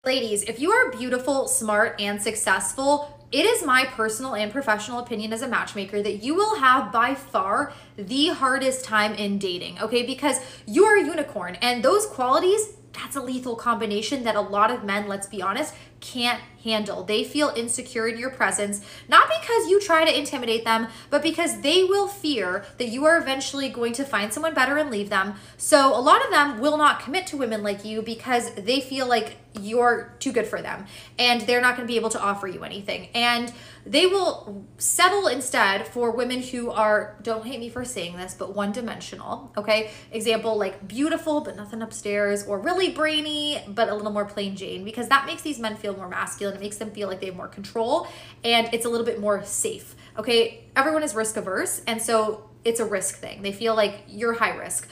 Ladies, if you are beautiful, smart, and successful, it is my personal and professional opinion as a matchmaker that you will have by far the hardest time in dating, okay? Because you are a unicorn, and those qualities, that's a lethal combination that a lot of men, let's be honest, can't handle. They feel insecure in your presence, not because you try to intimidate them, but because they will fear that you are eventually going to find someone better and leave them. So a lot of them will not commit to women like you because they feel like you're too good for them and they're not going to be able to offer you anything. And they will settle instead for women who are, don't hate me for saying this, but one-dimensional, okay? Example, like beautiful, but nothing upstairs, or really brainy, but a little more plain Jane, because that makes these men feel more masculine. It makes them feel like they have more control, and it's a little bit more safe, okay? Everyone is risk averse, and so it's a risk thing. They feel like you're high risk.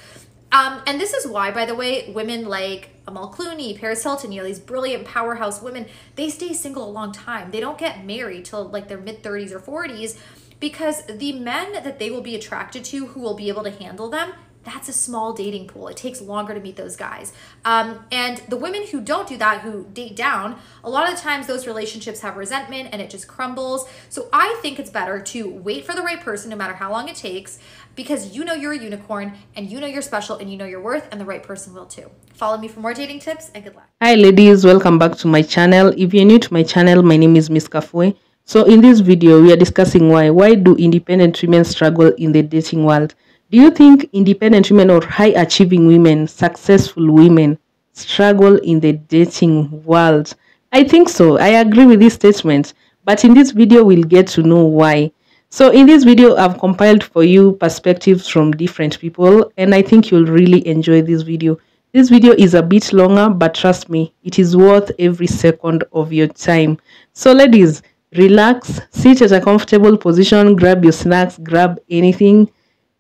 And this is why, by the way, women like Amal Clooney, Paris Hilton, you know, these brilliant powerhouse women, they stay single a long time. They don't get married till like their mid-30s or 40s because the men that they will be attracted to who will be able to handle them, that's a small dating pool. It takes longer to meet those guys. And the women who don't do that, who date down, a lot of the times those relationships have resentment and it just crumbles. So I think it's better to wait for the right person no matter how long it takes, because you know you're a unicorn and you know you're special and you know your worth, and the right person will too. Follow me for more dating tips and good luck. Hi ladies, welcome back to my channel. If you're new to my channel, my name is Miss Kafue. So in this video, we are discussing why do independent women struggle in the dating world? Do you think independent women or high achieving women, successful women, struggle in the dating world? I think so. I agree with this statement. But in this video, we'll get to know why. So in this video, I've compiled for you perspectives from different people, and I think you'll really enjoy this video. This video is a bit longer, but trust me, it is worth every second of your time. So ladies, relax, sit at a comfortable position, grab your snacks, grab anything,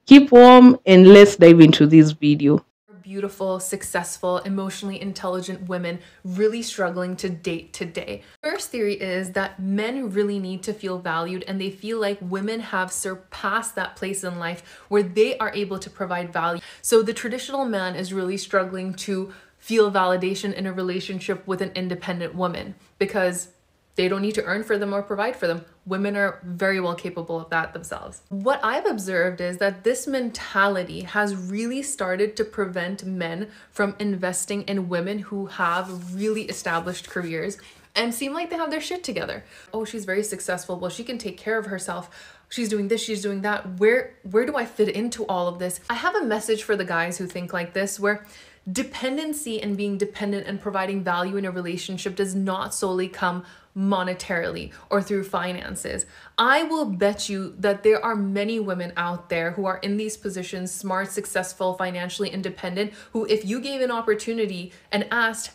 keep warm, and let's dive into this video. Beautiful, successful, emotionally intelligent women really struggling to date today. First theory is that men really need to feel valued, and they feel like women have surpassed that place in life where they are able to provide value. So the traditional man is really struggling to feel validation in a relationship with an independent woman because they don't need to earn for them or provide for them. Women are very well capable of that themselves. What I've observed is that this mentality has really started to prevent men from investing in women who have really established careers and seem like they have their shit together. Oh, she's very successful. Well, she can take care of herself. She's doing this, she's doing that. Where do I fit into all of this? I have a message for the guys who think like this, where dependency and being dependent and providing value in a relationship does not solely come monetarily or through finances. I will bet you that there are many women out there who are in these positions, smart, successful, financially independent, who if you gave an opportunity and asked,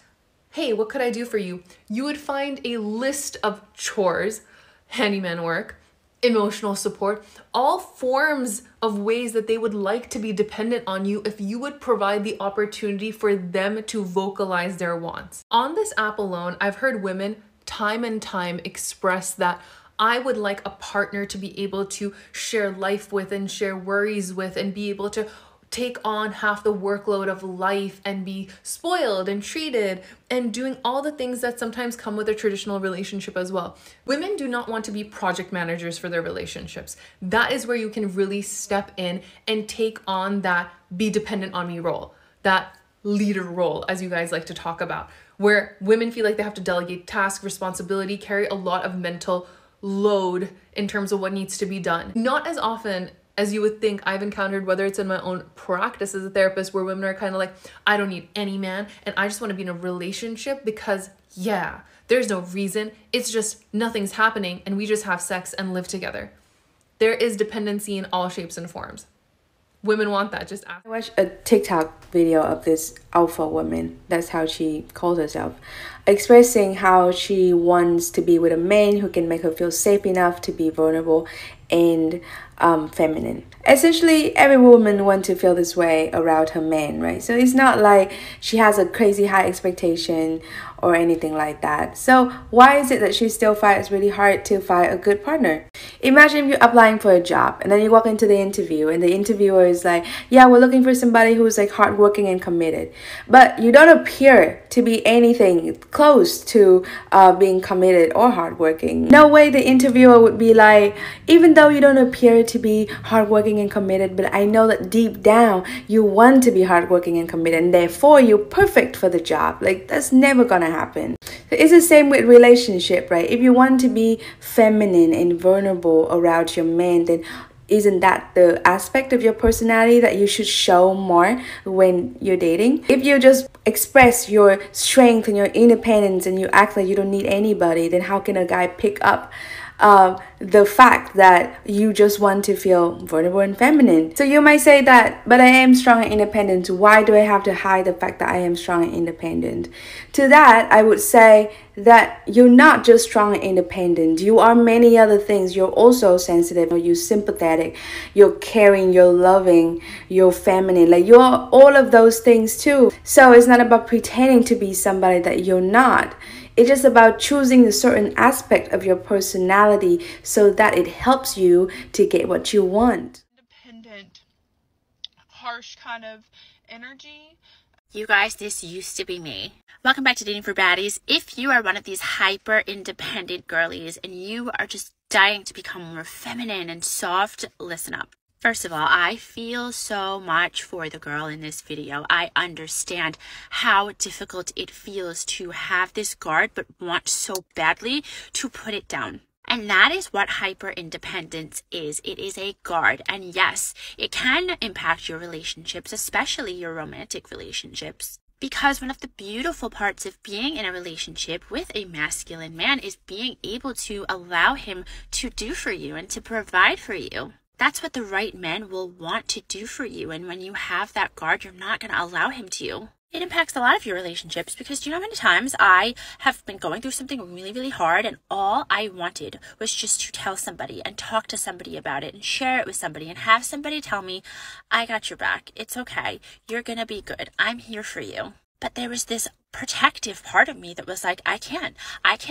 hey, what could I do for you? You would find a list of chores, handyman work, emotional support, all forms of ways that they would like to be dependent on you if you would provide the opportunity for them to vocalize their wants. On this app alone, I've heard women time and time express that I would like a partner to be able to share life with and share worries with and be able to take on half the workload of life and be spoiled and treated and doing all the things that sometimes come with a traditional relationship as well. Women do not want to be project managers for their relationships. That is where you can really step in and take on that be dependent on me role, that leader role, as you guys like to talk about, where women feel like they have to delegate task, responsibility, carry a lot of mental load in terms of what needs to be done. Not as often as you would think I've encountered, whether it's in my own practice as a therapist, where women are kind of like, I don't need any man and I just want to be in a relationship because yeah, there's no reason. It's just nothing's happening and we just have sex and live together. There is dependency in all shapes and forms. Women want that. Just ask. I watched a TikTok video of this alpha woman, that's how she calls herself, expressing how she wants to be with a man who can make her feel safe enough to be vulnerable and feminine. Essentially, every woman wants to feel this way around her man, right? So it's not like she has a crazy high expectation or anything like that. So why is it that she still finds really hard to find a good partner? Imagine you're applying for a job and then you walk into the interview and the interviewer is like, yeah, we're looking for somebody who's like hardworking and committed. But you don't appear to be anything close to being committed or hardworking. No way the interviewer would be like, even though you don't appear to be hardworking and committed, but I know that deep down you want to be hardworking and committed and therefore you're perfect for the job. Like, that's never gonna happen. So it's the same with relationship, right? If you want to be feminine and vulnerable around your man, then isn't that the aspect of your personality that you should show more when you're dating? If you just express your strength and your independence and you act like you don't need anybody, then how can a guy pick up the fact that you just want to feel vulnerable and feminine? So you might say that, but I am strong and independent. Why do I have to hide the fact that I am strong and independent? To that, I would say that you're not just strong and independent. You are many other things. You're also sensitive, you're sympathetic, you're caring, you're loving, you're feminine. Like, you're all of those things too. So it's not about pretending to be somebody that you're not. It's just about choosing a certain aspect of your personality so that it helps you to get what you want. Independent, harsh kind of energy. You guys, this used to be me. Welcome back to Dating for Baddies. If you are one of these hyper independent girlies and you are just dying to become more feminine and soft, listen up. First of all, I feel so much for the girl in this video. I understand how difficult it feels to have this guard but want so badly to put it down. And that is what hyper independence is. It is a guard. And yes, it can impact your relationships, especially your romantic relationships. Because one of the beautiful parts of being in a relationship with a masculine man is being able to allow him to do for you and to provide for you. That's what the right men will want to do for you. And when you have that guard, you're not going to allow him to. It impacts a lot of your relationships because do you know how many times I have been going through something really, really hard and all I wanted was just to tell somebody and talk to somebody about it and share it with somebody and have somebody tell me, I got your back. It's okay. You're going to be good. I'm here for you. But there was this protective part of me that was like, I can't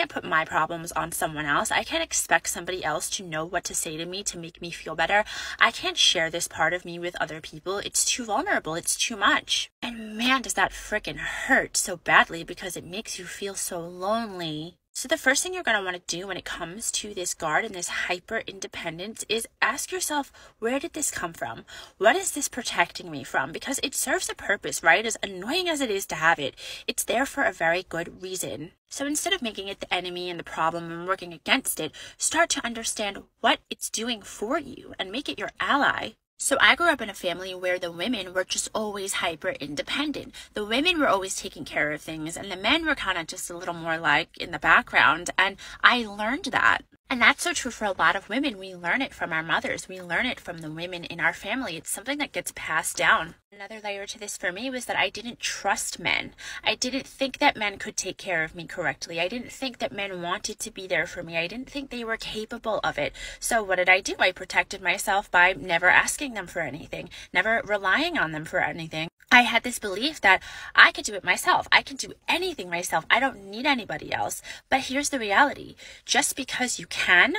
put my problems on someone else. I can't expect somebody else to know what to say to me to make me feel better. I can't share this part of me with other people. It's too vulnerable. It's too much. And man, does that frickin' hurt so badly because it makes you feel so lonely. So the first thing you're going to want to do when it comes to this guard and this hyper independence is ask yourself, where did this come from? What is this protecting me from? Because it serves a purpose, right? As annoying as it is to have it, it's there for a very good reason. So instead of making it the enemy and the problem and working against it, start to understand what it's doing for you and make it your ally. So I grew up in a family where the women were just always hyper independent. The women were always taking care of things and the men were kind of just a little more like in the background. And I learned that. And that's so true for a lot of women. We learn it from our mothers. We learn it from the women in our family. It's something that gets passed down. Another layer to this for me was that I didn't trust men. I didn't think that men could take care of me correctly. I didn't think that men wanted to be there for me. I didn't think they were capable of it. So what did I do? I protected myself by never asking them for anything, never relying on them for anything. I had this belief that I could do it myself. I can do anything myself. I don't need anybody else. But here's the reality. Just because you can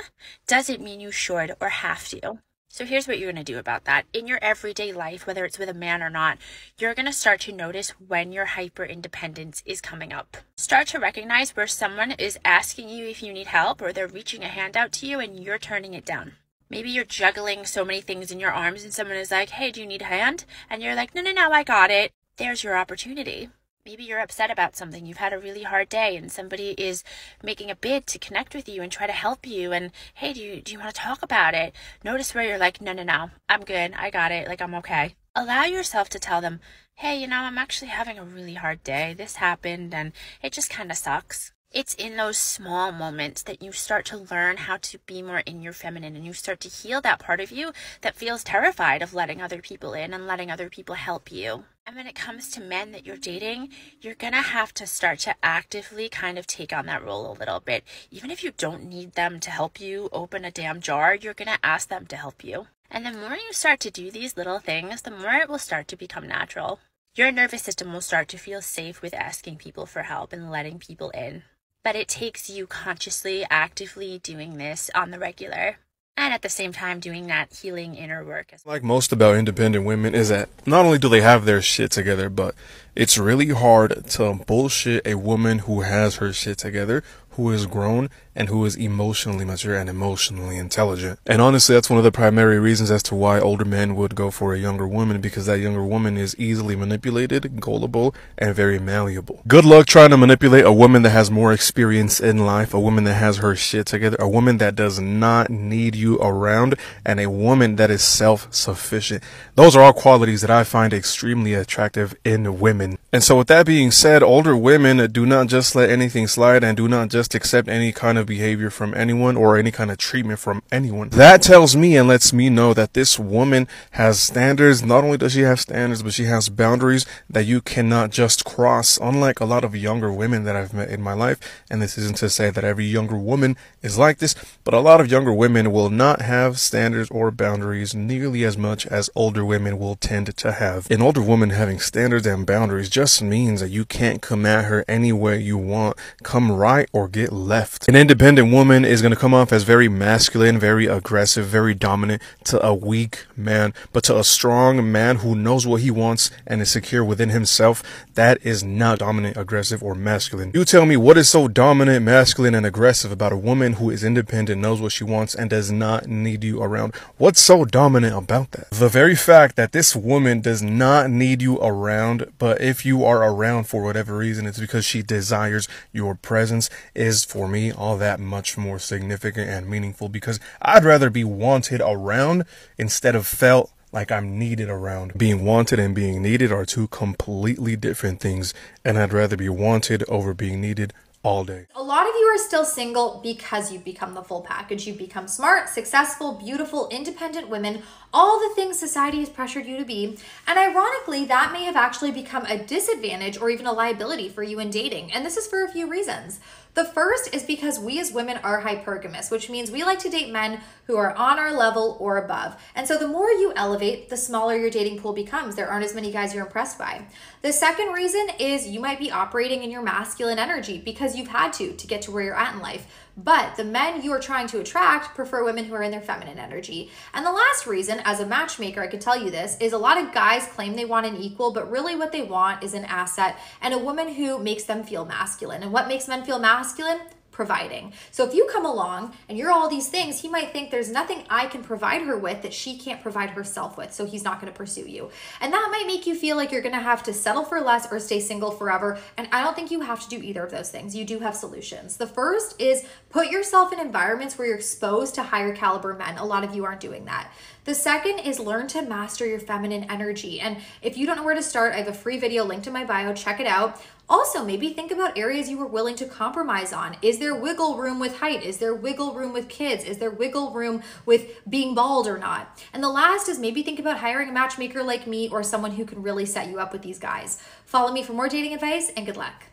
doesn't mean you should or have to. So here's what you're going to do about that. In your everyday life, whether it's with a man or not, you're going to start to notice when your hyper independence is coming up. Start to recognize where someone is asking you if you need help or they're reaching a hand out to you and you're turning it down. Maybe you're juggling so many things in your arms and someone is like, hey, do you need a hand? And you're like, no, I got it. There's your opportunity. Maybe you're upset about something. You've had a really hard day and somebody is making a bid to connect with you and try to help you. And hey, do you want to talk about it? Notice where you're like, no, I'm good. I got it. Like, I'm okay. Allow yourself to tell them, hey, I'm actually having a really hard day. This happened and it just kind of sucks. It's in those small moments that you start to learn how to be more in your feminine, and you start to heal that part of you that feels terrified of letting other people in and letting other people help you. And when it comes to men that you're dating, you're gonna have to start to actively kind of take on that role a little bit. Even if you don't need them to help you open a damn jar, you're gonna ask them to help you. And the more you start to do these little things, the more it will start to become natural. Your nervous system will start to feel safe with asking people for help and letting people in. But it takes you consciously, actively doing this on the regular. And at the same time doing that healing inner work. Like most about independent women is that not only do they have their shit together, but it's really hard to bullshit a woman who has her shit together, who is grown, and who is emotionally mature and emotionally intelligent. And honestly, that's one of the primary reasons as to why older men would go for a younger woman, because that younger woman is easily manipulated, gullible, and very malleable. Good luck trying to manipulate a woman that has more experience in life, a woman that has her shit together, a woman that does not need you around, and a woman that is self-sufficient. Those are all qualities that I find extremely attractive in women. And so with that being said, older women do not just let anything slide and do not just accept any kind of behavior from anyone or any kind of treatment from anyone. That tells me and lets me know that this woman has standards. Not only does she have standards, but she has boundaries that you cannot just cross, unlike a lot of younger women that I've met in my life. And this isn't to say that every younger woman is like this, but a lot of younger women will not have standards or boundaries nearly as much as older women will tend to have. An older woman having standards and boundaries just means that you can't come at her any way you want, come right or get left. An independent woman is going to come off as very masculine, very aggressive, very dominant to a weak man, but to a strong man who knows what he wants and is secure within himself, that is not dominant, aggressive, or masculine. You tell me what is so dominant, masculine, and aggressive about a woman who is independent, knows what she wants, and does not need you around? What's so dominant about that? The very fact that this woman does not need you around, but if you are around for whatever reason, it's because she desires your presence, is for me all that much more significant and meaningful, because I'd rather be wanted around instead of felt like I'm needed around. Being wanted and being needed are two completely different things, and I'd rather be wanted over being needed all day. A lot of you are still single because you've become the full package. You've become smart, successful, beautiful, independent women, all the things society has pressured you to be. And ironically, that may have actually become a disadvantage or even a liability for you in dating. And this is for a few reasons. The first is because we as women are hypergamous, which means we like to date men who are on our level or above. And so the more you elevate, the smaller your dating pool becomes. There aren't as many guys you're impressed by. The second reason is you might be operating in your masculine energy because you've had to get to where you're at in life. But the men you are trying to attract prefer women who are in their feminine energy. And the last reason, as a matchmaker, I could tell you this, is a lot of guys claim they want an equal, but really what they want is an asset and a woman who makes them feel masculine. And what makes men feel masculine? Providing. So if you come along and you're all these things, he might think there's nothing I can provide her with that she can't provide herself with, so he's not going to pursue you. And that might make you feel like you're going to have to settle for less or stay single forever. And I don't think you have to do either of those things. You do have solutions. The first is put yourself in environments where you're exposed to higher caliber men. A lot of you aren't doing that. The second is learn to master your feminine energy. And if you don't know where to start, I have a free video linked in my bio. Check it out. Also, maybe think about areas you were willing to compromise on. Is there wiggle room with height? Is there wiggle room with kids? Is there wiggle room with being bald or not? And the last is maybe think about hiring a matchmaker like me or someone who can really set you up with these guys. Follow me for more dating advice and good luck.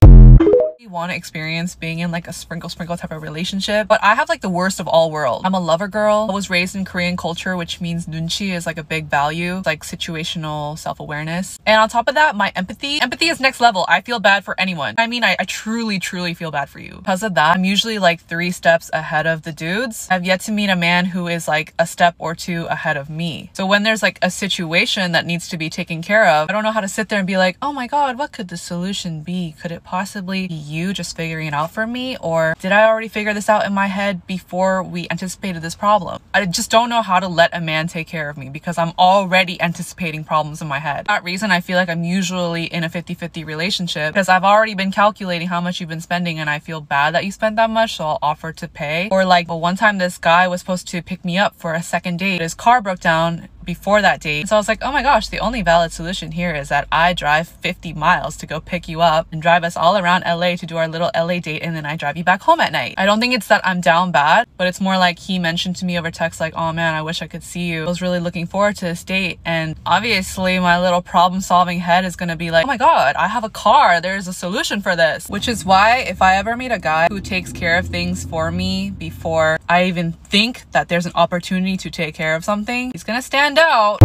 You want to experience being in like a sprinkle type of relationship, but I have like the worst of all worlds. I'm a lover girl. I was raised in Korean culture, which means nunchi is like a big value, like situational self-awareness. And on top of that, my empathy is next level. I feel bad for anyone. I mean, I truly feel bad for you. Because of that, I'm usually like 3 steps ahead of the dudes. I've yet to meet a man who is like a step or 2 ahead of me. So when there's like a situation that needs to be taken care of, I don't know how to sit there and be like, oh my God, what could the solution be? Could it possibly be you just figuring it out for me, or did I already figure this out in my head before we anticipated this problem? I just don't know how to let a man take care of me because I'm already anticipating problems in my head. For that reason, I feel like I'm usually in a 50-50 relationship because I've already been calculating how much you've been spending and I feel bad that you spent that much, so I'll offer to pay. Or like, well, one time this guy was supposed to pick me up for a second date. His car broke down before that date. So I was like, oh my gosh, the only valid solution here is that I drive 50 miles to go pick you up and drive us all around LA to do our little LA date, and then I drive you back home at night. I don't think it's that I'm down bad, but it's more like he mentioned to me over text like, oh man, I wish I could see you. I was really looking forward to this date. And obviously my little problem solving head is gonna be like, oh my god, I have a car, there's a solution for this. Which is why if I ever meet a guy who takes care of things for me before I even think that there's an opportunity to take care of something, he's gonna stand out.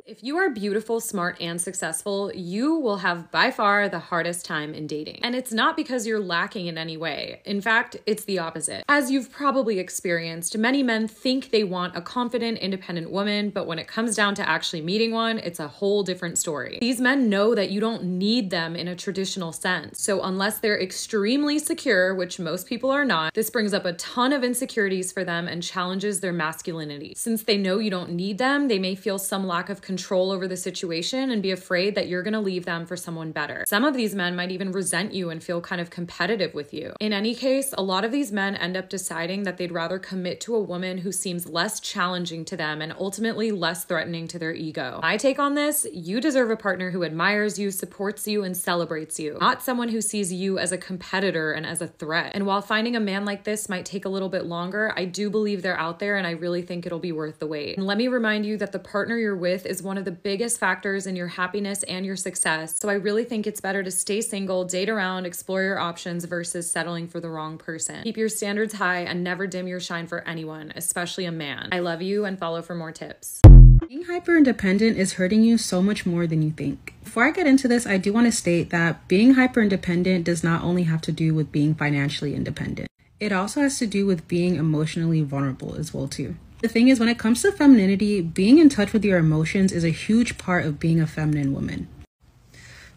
If you are beautiful, smart, and successful, you will have by far the hardest time in dating. And it's not because you're lacking in any way. In fact, it's the opposite. As you've probably experienced, many men think they want a confident, independent woman, but when it comes down to actually meeting one, it's a whole different story. These men know that you don't need them in a traditional sense. So unless they're extremely secure, which most people are not, this brings up a ton of insecurities for them and challenges their masculinity. Since they know you don't need them, they may feel some lack of control over the situation and be afraid that you're going to leave them for someone better. Some of these men might even resent you and feel kind of competitive with you. In any case, a lot of these men end up deciding that they'd rather commit to a woman who seems less challenging to them and ultimately less threatening to their ego. My take on this: you deserve a partner who admires you, supports you, and celebrates you, not someone who sees you as a competitor and as a threat. And while finding a man like this might take a little bit longer, I do believe they're out there, and I really think it'll be worth the wait. And let me remind you that the partner you're with is one of the biggest factors in your happiness and your success. So I really think it's better to stay single, date around, explore your options versus settling for the wrong person. Keep your standards high and never dim your shine for anyone, especially a man. I love you, and follow for more tips. Being hyper-independent is hurting you so much more than you think. Before I get into this, I do want to state that being hyper-independent does not only have to do with being financially independent. It also has to do with being emotionally vulnerable as well too. The thing is, when it comes to femininity, being in touch with your emotions is a huge part of being a feminine woman.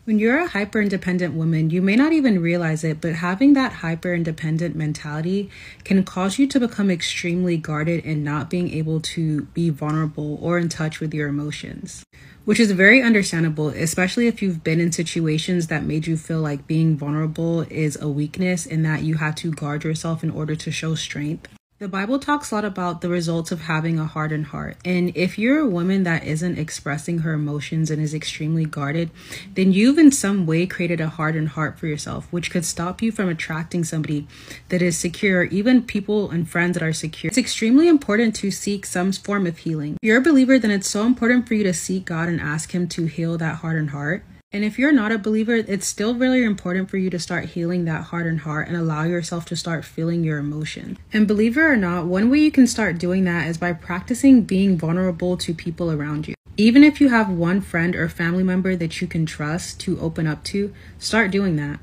When you're a hyper-independent woman, you may not even realize it, but having that hyper-independent mentality can cause you to become extremely guarded and not being able to be vulnerable or in touch with your emotions. Which is very understandable, especially if you've been in situations that made you feel like being vulnerable is a weakness and that you had to guard yourself in order to show strength. The Bible talks a lot about the results of having a hardened heart. And if you're a woman that isn't expressing her emotions and is extremely guarded, then you've in some way created a hardened heart for yourself, which could stop you from attracting somebody that is secure, even people and friends that are secure. It's extremely important to seek some form of healing. If you're a believer, then it's so important for you to seek God and ask Him to heal that hardened heart. And if you're not a believer, it's still really important for you to start healing that hardened heart and allow yourself to start feeling your emotion. And believe it or not, one way you can start doing that is by practicing being vulnerable to people around you. Even if you have one friend or family member that you can trust to open up to, start doing that.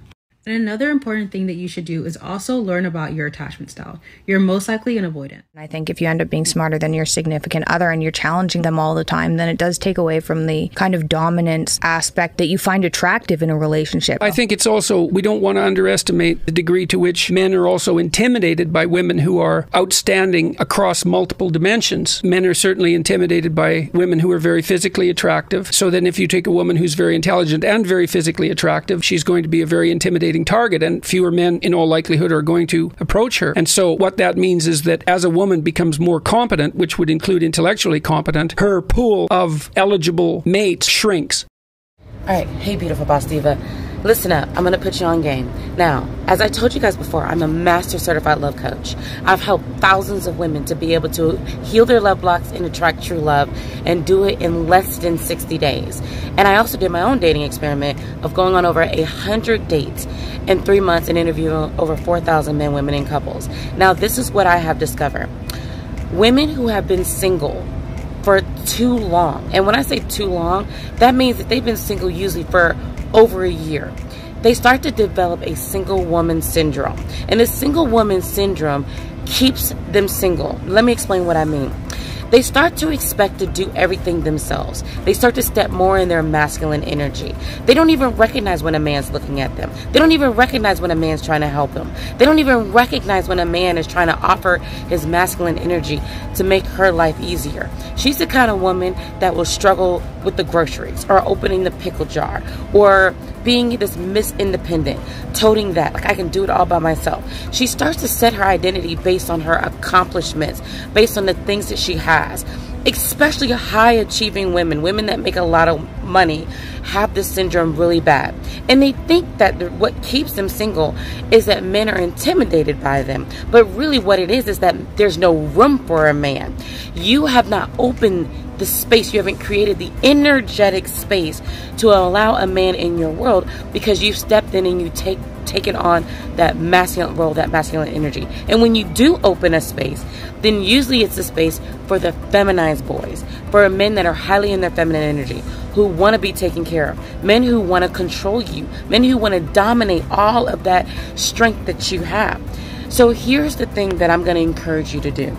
And another important thing that you should do is also learn about your attachment style. You're most likely an avoidant. I think if you end up being smarter than your significant other and you're challenging them all the time, then it does take away from the kind of dominance aspect that you find attractive in a relationship. I think it's also, we don't want to underestimate the degree to which men are also intimidated by women who are outstanding across multiple dimensions. Men are certainly intimidated by women who are very physically attractive. So then if you take a woman who's very intelligent and very physically attractive, she's going to be a very intimidating target, and fewer men in all likelihood are going to approach her. And so what that means is that as a woman becomes more competent, which would include intellectually competent, her pool of eligible mates shrinks. All right, hey beautiful boss diva, listen up, I'm gonna put you on game. Now, as I told you guys before, I'm a master certified love coach. I've helped thousands of women to be able to heal their love blocks and attract true love, and do it in less than 60 days. And I also did my own dating experiment of going on over 100 dates in 3 months and interviewing over 4,000 men, women, and couples. Now, this is what I have discovered. Women who have been single for too long, and when I say too long, that means that they've been single usually for over a year, they start to develop a single woman syndrome. And this single woman syndrome keeps them single. Let me explain what I mean. They start to expect to do everything themselves. They start to step more in their masculine energy. They don't even recognize when a man's looking at them. They don't even recognize when a man's trying to help them. They don't even recognize when a man is trying to offer his masculine energy to make her life easier. She's the kind of woman that will struggle with the groceries, or opening the pickle jar, or being this Miss Independent, toting that, like I can do it all by myself. She starts to set her identity based on her accomplishments, based on the things that she has. especially high achieving women, women that make a lot of money, have this syndrome really bad. And they think that what keeps them single is that men are intimidated by them. But really what it is that there's no room for a man. You have not opened the space, you haven't created the energetic space to allow a man in your world, because you've stepped in and you taken on that masculine role, that masculine energy. And when you do open a space, then usually it's a space for the feminized boys, for men that are highly in their feminine energy, who want to be taken care of, men who want to control you, men who want to dominate all of that strength that you have. So here's the thing that I'm going to encourage you to do.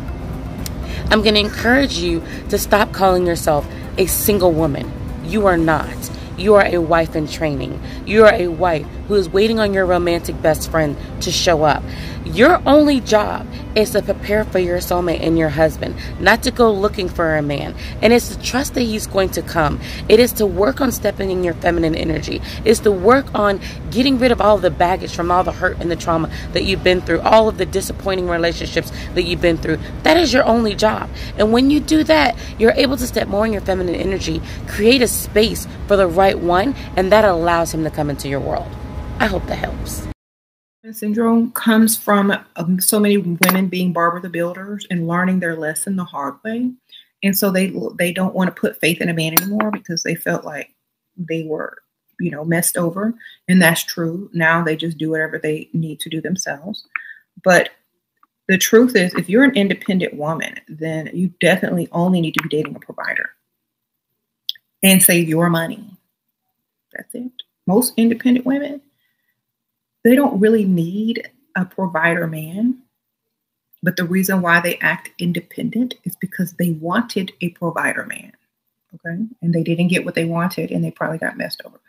I'm going to encourage you to stop calling yourself a single woman. You are not. You are a wife in training. You are a wife who is waiting on your romantic best friend to show up. Your only job is to prepare for your soulmate and your husband, not to go looking for a man. And it's to trust that he's going to come. It is to work on stepping in your feminine energy. It's to work on getting rid of all the baggage from all the hurt and the trauma that you've been through, all of the disappointing relationships that you've been through. That is your only job. And when you do that, you're able to step more in your feminine energy, create a space for the right one, and that allows him to come into your world. I hope that helps. Syndrome comes from so many women being Barbara the Builder and learning their lesson the hard way. And so they don't want to put faith in a man anymore because they felt like they were, messed over. And that's true. Now they just do whatever they need to do themselves. But the truth is, if you're an independent woman, then you definitely only need to be dating a provider and save your money. That's it. Most independent women, they don't really need a provider man, but the reason why they act independent is because they wanted a provider man, okay? And they didn't get what they wanted, and they probably got messed over.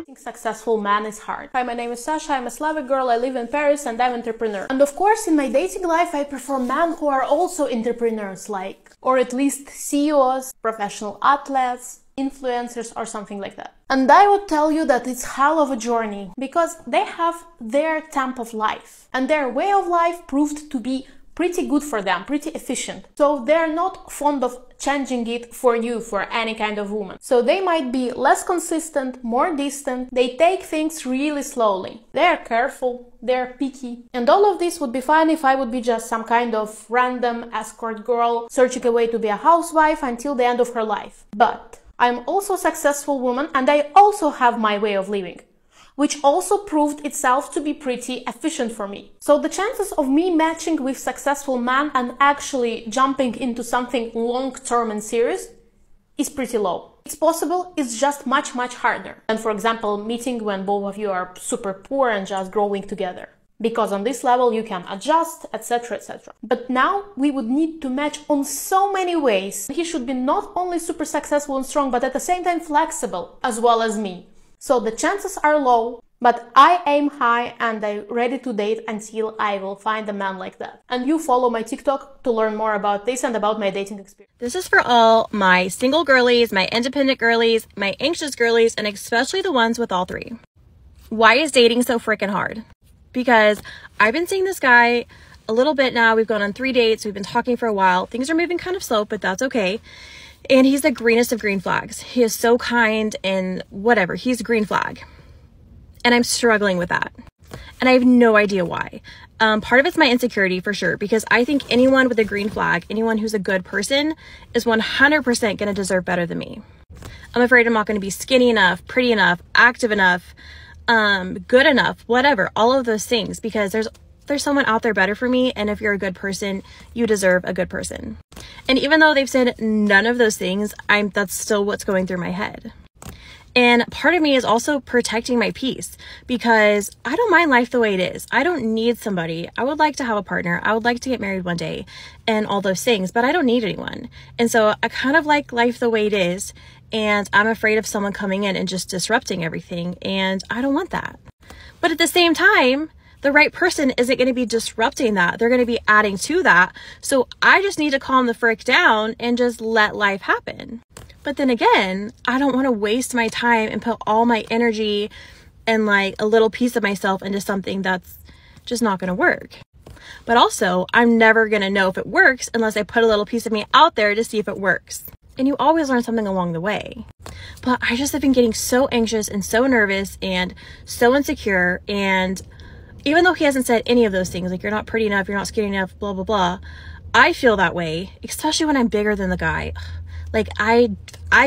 Being successful man is hard. Hi, my name is Sasha, I'm a Slavic girl, I live in Paris, and I'm an entrepreneur. And of course, in my dating life, I prefer men who are also entrepreneurs, or at least CEOs, professional athletes, influencers, or something like that. And I would tell you that it's hell of a journey, because they have their temp of life, and their way of life proved to be pretty good for them, pretty efficient. So they're not fond of changing it for you, for any kind of woman. So they might be less consistent, more distant, they take things really slowly. They're careful, they're picky. And all of this would be fine if I would be just some kind of random escort girl searching a way to be a housewife until the end of her life. But I'm also a successful woman, and I also have my way of living, which also proved itself to be pretty efficient for me. So the chances of me matching with successful man and actually jumping into something long-term and serious is pretty low. It's possible, it's just much harder than, for example, meeting when both of you are super poor and just growing together. Because on this level you can adjust, etc, etc. But now we would need to match on so many ways. He should be not only super successful and strong, but at the same time flexible, as well as me. So the chances are low, but I aim high and I'm ready to date until I will find a man like that. And you follow my TikTok to learn more about this and about my dating experience. This is for all my single girlies, my independent girlies, my anxious girlies, and especially the ones with all three. Why is dating so freaking hard? Because I've been seeing this guy a little bit now. We've gone on 3 dates. We've been talking for a while. Things are moving kind of slow, but that's okay. And he's the greenest of green flags. He is so kind and whatever. He's a green flag. And I'm struggling with that. And I have no idea why. Part of it's my insecurity for sure, because I think anyone with a green flag, anyone who's a good person, is 100% going to deserve better than me. I'm afraid I'm not going to be skinny enough, pretty enough, active enough, good enough, whatever, all of those things, because there's someone out there better for me, and if you're a good person, you deserve a good person. And even though they've said none of those things, that's still what's going through my head. And part of me is also protecting my peace, because I don't mind life the way it is. I don't need somebody. I would like to have a partner. I would like to get married one day and all those things, but I don't need anyone. And so I kind of like life the way it is. And I'm afraid of someone coming in and just disrupting everything. And I don't want that. But at the same time, the right person isn't going to be disrupting that. They're going to be adding to that. So I just need to calm the frick down and just let life happen. But then again, I don't want to waste my time and put all my energy and like a little piece of myself into something that's just not going to work. But also, I'm never gonna know if it works unless I put a little piece of me out there to see if it works. And you always learn something along the way. But I just have been getting so anxious and so nervous and so insecure. And even though he hasn't said any of those things, like you're not pretty enough, you're not skinny enough, blah, blah, blah, I feel that way, especially when I'm bigger than the guy. Like I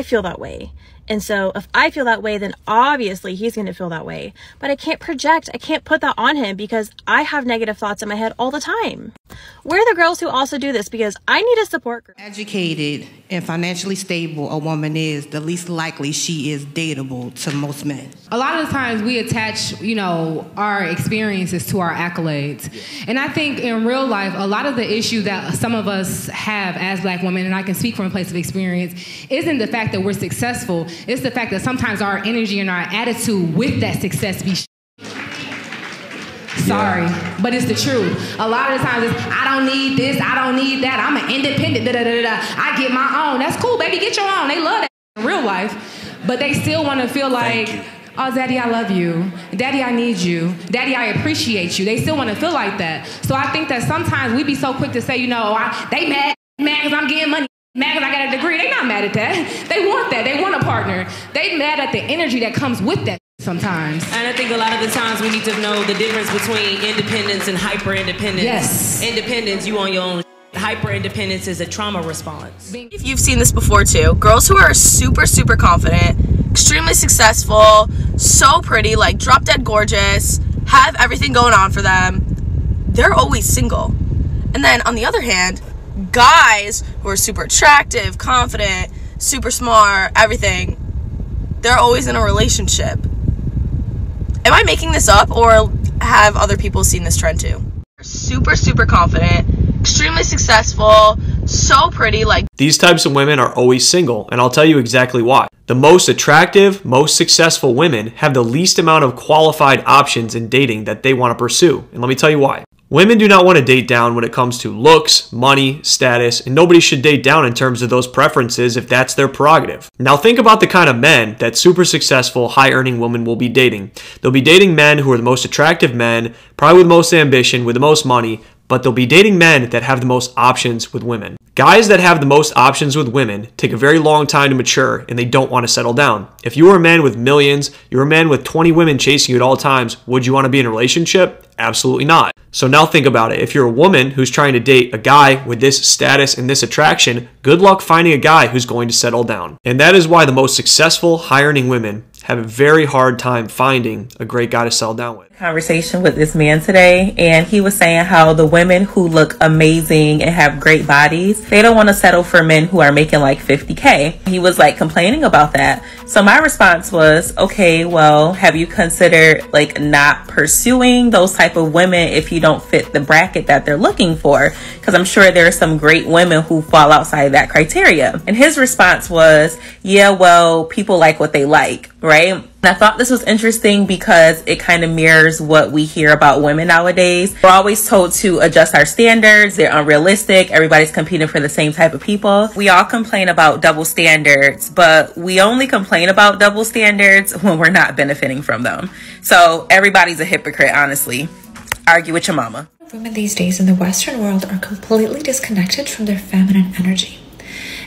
feel that way. And so if I feel that way, then obviously he's going to feel that way. But I can't project. I can't put that on him because I have negative thoughts in my head all the time. We're the girls who also do this because I need a support group. Educated and financially stable a woman is, the least likely she is dateable to most men. A lot of the times we attach, you know, our experiences to our accolades. And I think in real life, a lot of the issue that some of us have as Black women, and I can speak from a place of experience, isn't the fact that we're successful. It's the fact that sometimes our energy and our attitude with that success be sorry, but it's the truth. A lot of the times it's, I don't need this, I don't need that, I'm an independent, I get my own. That's cool, baby, get your own. They love that in real life, but they still want to feel like, oh, Daddy, I love you. Daddy, I need you. Daddy, I appreciate you. They still want to feel like that. So I think that sometimes we be so quick to say, you know, they mad because I'm getting money. Mad because I got a degree. They not mad at that. They want that. They want a partner. They mad at the energy that comes with that sometimes. And I think a lot of the times we need to know the difference between independence and hyper-independence. Yes. Independence, you on your own. Hyper-independence is a trauma response. If you've seen this before too, girls who are super, super confident, extremely successful, so pretty, like drop dead gorgeous, have everything going on for them, they're always single. And then on the other hand, guys who are super attractive, confident, super smart, everything, they're always in a relationship. Am I making this up, or have other people seen this trend too? Super, super confident, extremely successful, so pretty, like these types of women are always single, and I'll tell you exactly why. The most attractive, most successful women have the least amount of qualified options in dating that they want to pursue, and let me tell you why. Women do not want to date down when it comes to looks, money, status, and nobody should date down in terms of those preferences if that's their prerogative. Now think about the kind of men that super successful, high-earning women will be dating. They'll be dating men who are the most attractive men, probably with the most ambition, with the most money, but they'll be dating men that have the most options with women. Guys that have the most options with women take a very long time to mature, and they don't want to settle down. If you were a man with millions, you're a man with 20 women chasing you at all times, would you want to be in a relationship? Absolutely not. So now think about it. If you're a woman who's trying to date a guy with this status and this attraction, good luck finding a guy who's going to settle down. And that is why the most successful, high-earning women have a very hard time finding a great guy to settle down with. Conversation with this man today, and he was saying how the women who look amazing and have great bodies, they don't want to settle for men who are making like 50K. He was like complaining about that. So my response was, okay, well, have you considered like not pursuing those type of women if you don't fit the bracket that they're looking for? Because I'm sure there are some great women who fall outside that criteria. And his response was, yeah, well, people like what they like, right? And I thought this was interesting because it kind of mirrors what we hear about women nowadays. We're always told to adjust our standards. They're unrealistic. Everybody's competing for the same type of people. We all complain about double standards, but we only complain about double standards when we're not benefiting from them. So everybody's a hypocrite, honestly. Argue with your mama. Women these days in the Western world are completely disconnected from their feminine energy.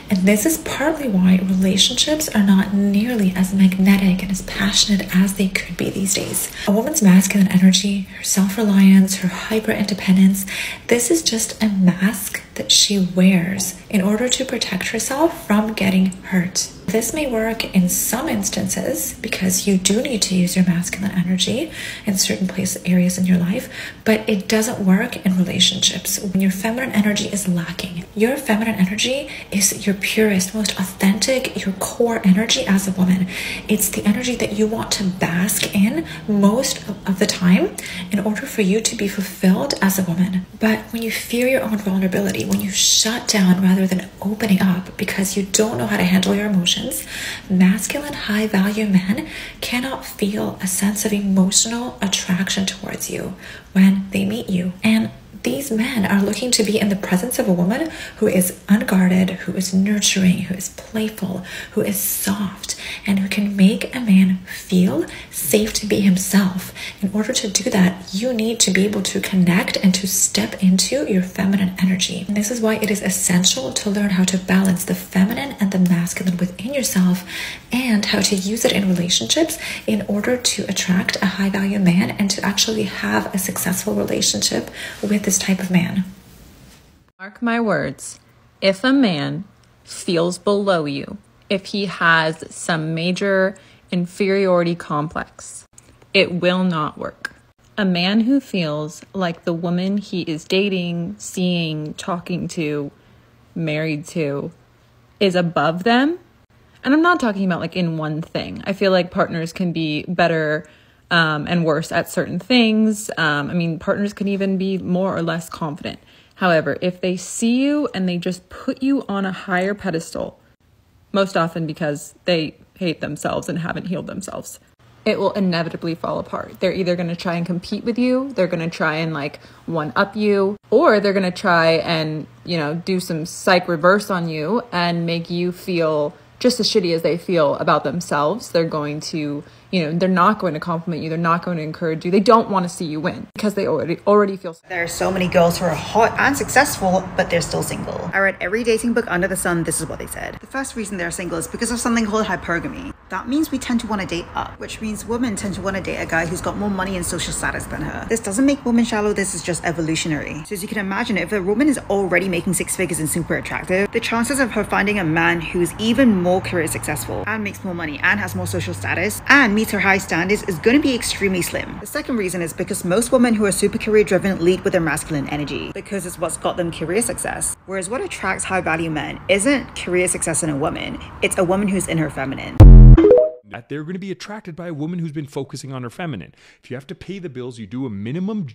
And this is partly why relationships are not nearly as magnetic and as passionate as they could be these days. A woman's masculine energy, her self-reliance, her hyper-independence, this is just a mask that she wears in order to protect herself from getting hurt. This may work in some instances because you do need to use your masculine energy in certain areas in your life, but it doesn't work in relationships when your feminine energy is lacking. Your feminine energy is your purest, most authentic, your core energy as a woman. It's the energy that you want to bask in most of the time in order for you to be fulfilled as a woman. But when you fear your own vulnerability, when you shut down rather than opening up because you don't know how to handle your emotions, masculine high value men cannot feel a sense of emotional attraction towards you when they meet you. And these men are looking to be in the presence of a woman who is unguarded, who is nurturing, who is playful, who is soft. and who can make a man feel safe to be himself. In order to do that, you need to be able to connect and to step into your feminine energy. And this is why it is essential to learn how to balance the feminine and the masculine within yourself, and how to use it in relationships in order to attract a high value man and to actually have a successful relationship with this type of man. Mark my words, if a man feels below you, if he has some major inferiority complex, it will not work. A man who feels like the woman he is dating, seeing, talking to, married to is above them, and I'm not talking about like in one thing. I feel like partners can be better and worse at certain things. I mean, partners can even be more or less confident. However, if they see you and they just put you on a higher pedestal, most often because they hate themselves and haven't healed themselves, it will inevitably fall apart. They're either going to try and compete with you, they're going to try and like one up you, or they're going to try and, you know, do some psych reverse on you and make you feel just as shitty as they feel about themselves. They're going to, you know, they're not going to compliment you. They're not going to encourage you. They don't want to see you win because they already feel sad. There are so many girls who are hot and successful, but they're still single. I read every dating book under the sun. This is what they said. The first reason they're single is because of something called hypergamy. That means we tend to want to date up, which means women tend to want to date a guy who's got more money and social status than her. This doesn't make women shallow. This is just evolutionary. So as you can imagine, if a woman is already making 6 figures and super attractive, the chances of her finding a man who's even more career successful and makes more money and has more social status and meets her high standards is going to be extremely slim. The second reason is because most women who are super career driven lead with their masculine energy, because it's what's got them career success. Whereas what attracts high value men isn't career success in a woman, it's a woman who's in her feminine. That they're going to be attracted by a woman who's been focusing on her feminine. If you have to pay the bills, you do a minimum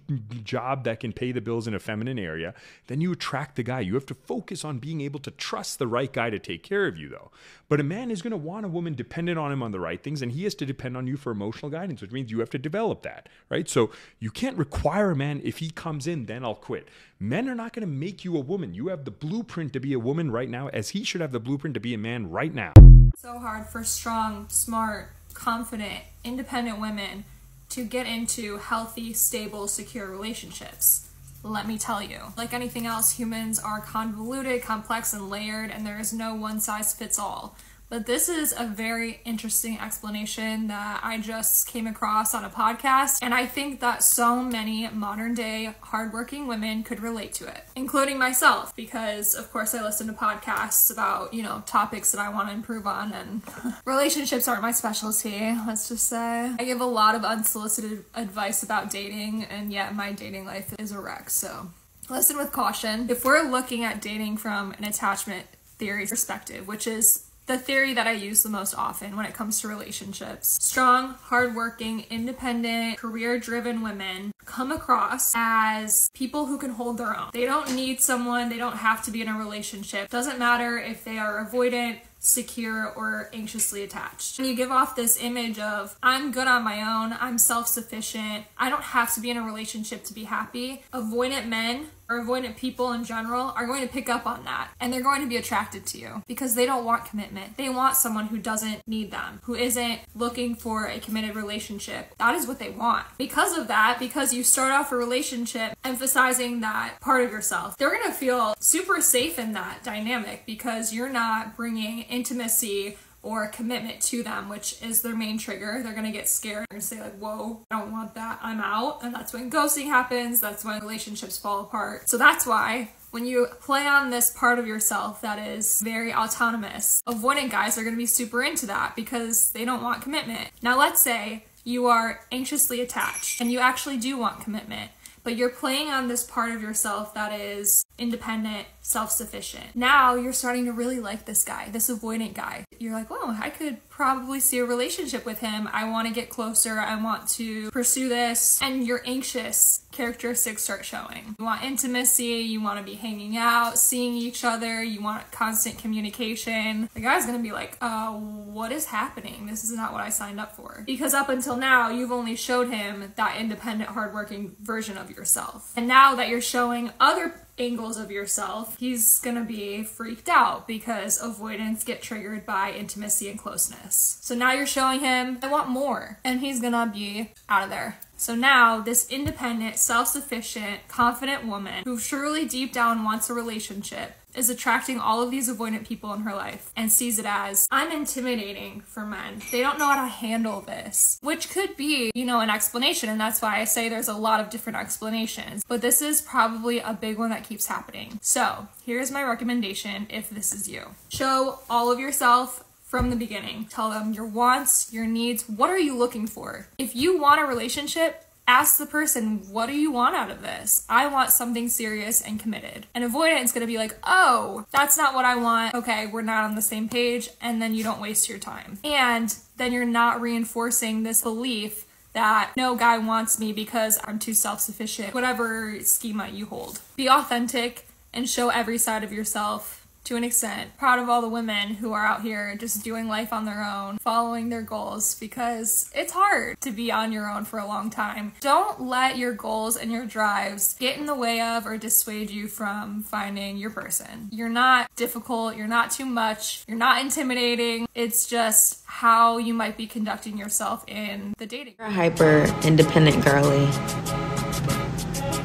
job that can pay the bills in a feminine area, then you attract the guy. You have to focus on being able to trust the right guy to take care of you, though. But a man is going to want a woman dependent on him on the right things, and he has to depend on you for emotional guidance, which means you have to develop that, right? So you can't require a man, if he comes in, then I'll quit. Men are not going to make you a woman. You have the blueprint to be a woman right now, as he should have the blueprint to be a man right now. So hard for strong, smart, confident, independent women to get into healthy, stable, secure relationships. Let me tell you, like anything else, humans are convoluted, complex, and layered, and there is no one size fits all. But this is a very interesting explanation that I just came across on a podcast, and I think that so many modern day hardworking women could relate to it, including myself, because of course I listen to podcasts about, you know, topics that I want to improve on, and relationships aren't my specialty, let's just say. I give a lot of unsolicited advice about dating, and yet my dating life is a wreck, so listen with caution. If we're looking at dating from an attachment theory perspective, which is the theory that I use the most often when it comes to relationships, strong, hardworking, independent, career-driven women come across as people who can hold their own. They don't need someone, they don't have to be in a relationship. Doesn't matter if they are avoidant, secure, or anxiously attached. And you give off this image of, I'm good on my own, I'm self-sufficient, I don't have to be in a relationship to be happy. Avoidant men, or avoidant people in general, are going to pick up on that, and they're going to be attracted to you because they don't want commitment. They want someone who doesn't need them, who isn't looking for a committed relationship. That is what they want. Because of that, because you start off a relationship emphasizing that part of yourself, they're gonna feel super safe in that dynamic because you're not bringing intimacy or commitment to them, which is their main trigger. They're gonna get scared and say like, whoa, I don't want that, I'm out. And that's when ghosting happens, that's when relationships fall apart. So that's why when you play on this part of yourself that is very autonomous, avoidant guys are gonna be super into that because they don't want commitment. Now let's say you are anxiously attached and you actually do want commitment, but you're playing on this part of yourself that is independent, self-sufficient. Now you're starting to really like this guy, this avoidant guy. You're like, whoa, I could probably see a relationship with him. I want to get closer. I want to pursue this. And your anxious characteristics start showing. You want intimacy. You want to be hanging out, seeing each other. You want constant communication. The guy's going to be like, what is happening? This is not what I signed up for. Because up until now, you've only showed him that independent, hardworking version of yourself. And now that you're showing other angles of yourself, he's gonna be freaked out because avoidance get triggered by intimacy and closeness. So now you're showing him, I want more, and he's gonna be out of there. So now this independent, self-sufficient, confident woman who truly deep down wants a relationship is attracting all of these avoidant people in her life and sees it as, I'm intimidating for men. They don't know how to handle this, which could be, you know, an explanation. And that's why I say there's a lot of different explanations, but this is probably a big one that keeps happening. So here's my recommendation if this is you. Show all of yourself from the beginning. Tell them your wants, your needs. What are you looking for? If you want a relationship, ask the person, what do you want out of this? I want something serious and committed. And avoidant is gonna be like, oh, that's not what I want. Okay, we're not on the same page. And then you don't waste your time. And then you're not reinforcing this belief that no guy wants me because I'm too self-sufficient, whatever schema you hold. Be authentic and show every side of yourself to an extent. Proud of all the women who are out here just doing life on their own, following their goals, because it's hard to be on your own for a long time. Don't let your goals and your drives get in the way of or dissuade you from finding your person. You're not difficult, you're not too much, you're not intimidating. It's just how you might be conducting yourself in the dating. You're a hyper independent girly.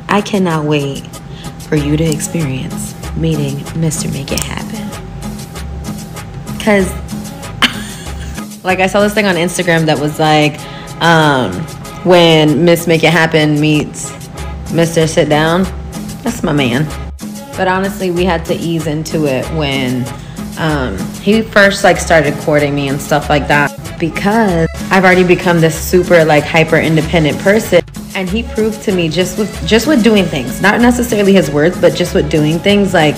I cannot wait for you to experience meeting Mr. Make It Happen. Because, like, I saw this thing on Instagram that was like, when Miss Make It Happen meets Mr. Sit Down, that's my man. But honestly, we had to ease into it when he first, like, started courting me and stuff like that, because I've already become this super, like, hyper independent person. And he proved to me just with doing things, not necessarily his words, but just with doing things, like,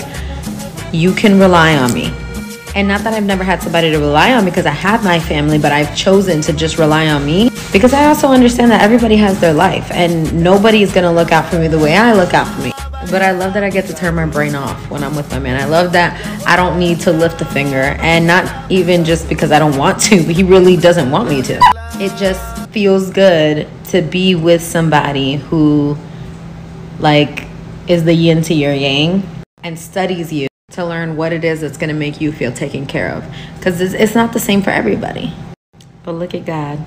you can rely on me. And not that I've never had somebody to rely on, because I have my family, but I've chosen to just rely on me, because I also understand that everybody has their life and nobody is going to look out for me the way I look out for me. But I love that I get to turn my brain off when I'm with my man. I love that I don't need to lift a finger, and not even just because I don't want to, but he really doesn't want me to. It just feels good to be with somebody who, like, is the yin to your yang and studies you to learn what it is that's going to make you feel taken care of, because it's not the same for everybody. But look at God.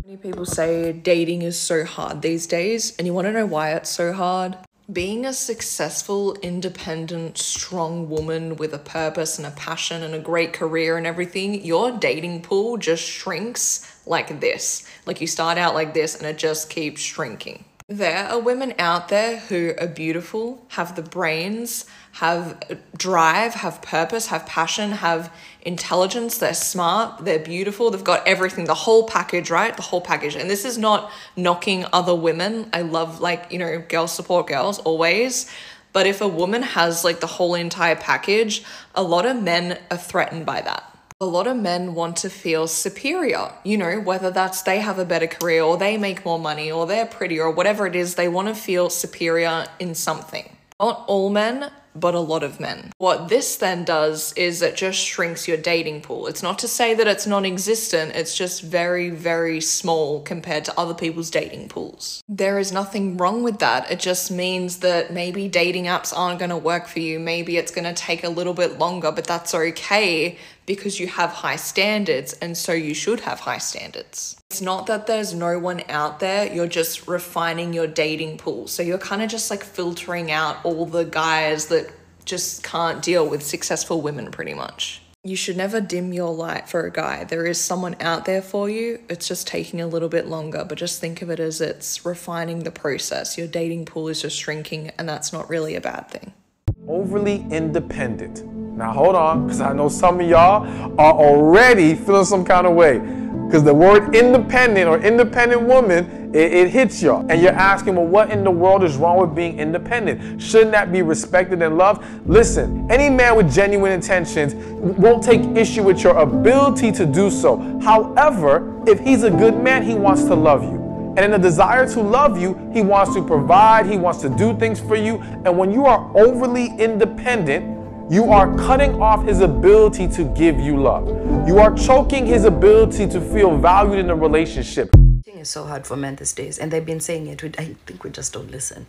Many people say dating is so hard these days, and you want to know why it's so hard? Being a successful, independent, strong woman with a purpose and a passion and a great career and everything, your dating pool just shrinks like this. Like, you start out like this and it just keeps shrinking. There are women out there who are beautiful, have the brains, have drive, have purpose, have passion, have intelligence, they're smart, they're beautiful, they've got everything, the whole package, right? The whole package. And this is not knocking other women. I love, like, you know, girls support girls always. But if a woman has, like, the whole entire package, a lot of men are threatened by that. A lot of men want to feel superior, you know, whether that's they have a better career or they make more money or they're prettier or whatever it is, they want to feel superior in something. Not all men, but a lot of men. What this then does is it just shrinks your dating pool. It's not to say that it's non-existent, it's just very, very small compared to other people's dating pools. There is nothing wrong with that. It just means that maybe dating apps aren't going to work for you. Maybe it's going to take a little bit longer, but that's okay, because you have high standards, and so you should have high standards. It's not that there's no one out there, you're just refining your dating pool. So you're kind of just like filtering out all the guys that just can't deal with successful women, pretty much. You should never dim your light for a guy. There is someone out there for you. It's just taking a little bit longer, but just think of it as it's refining the process. Your dating pool is just shrinking, and that's not really a bad thing. Overly independent. Now hold on, because I know some of y'all are already feeling some kind of way. Because the word independent or independent woman, it hits y'all. And you're asking, well, what in the world is wrong with being independent? Shouldn't that be respected and loved? Listen, any man with genuine intentions won't take issue with your ability to do so. However, if he's a good man, he wants to love you. And in the desire to love you, he wants to provide, he wants to do things for you. And when you are overly independent, you are cutting off his ability to give you love. You are choking his ability to feel valued in a relationship. It's so hard for men these days, and they've been saying it. I think we just don't listen.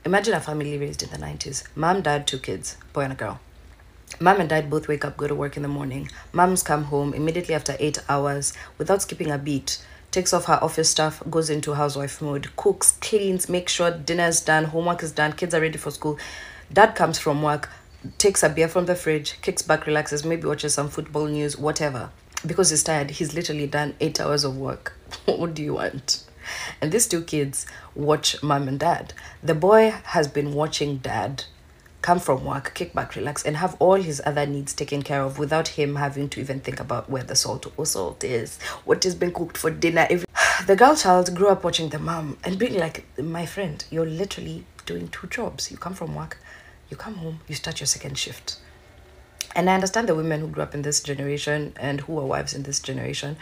Imagine a family raised in the 90s. Mom, dad, 2 kids, boy and a girl. Mom and dad both wake up, go to work in the morning. Mom's come home immediately after 8 hours without skipping a beat. Takes off her office stuff, goes into housewife mode, cooks, cleans, makes sure dinner's done, homework is done, kids are ready for school. Dad comes from work, takes a beer from the fridge, kicks back, relaxes, maybe watches some football news, whatever. Because he's tired, he's literally done 8 hours of work. What do you want? And these 2 kids watch mom and dad. The boy has been watching dad come from work, kick back, relax, and have all his other needs taken care of without him having to even think about where the salt is, what is being cooked for dinner. The girl child grew up watching the mom and being like, my friend, you're literally doing 2 jobs. You come from work, you come home, you start your second shift. And I understand the women who grew up in this generation and who are wives in this generation,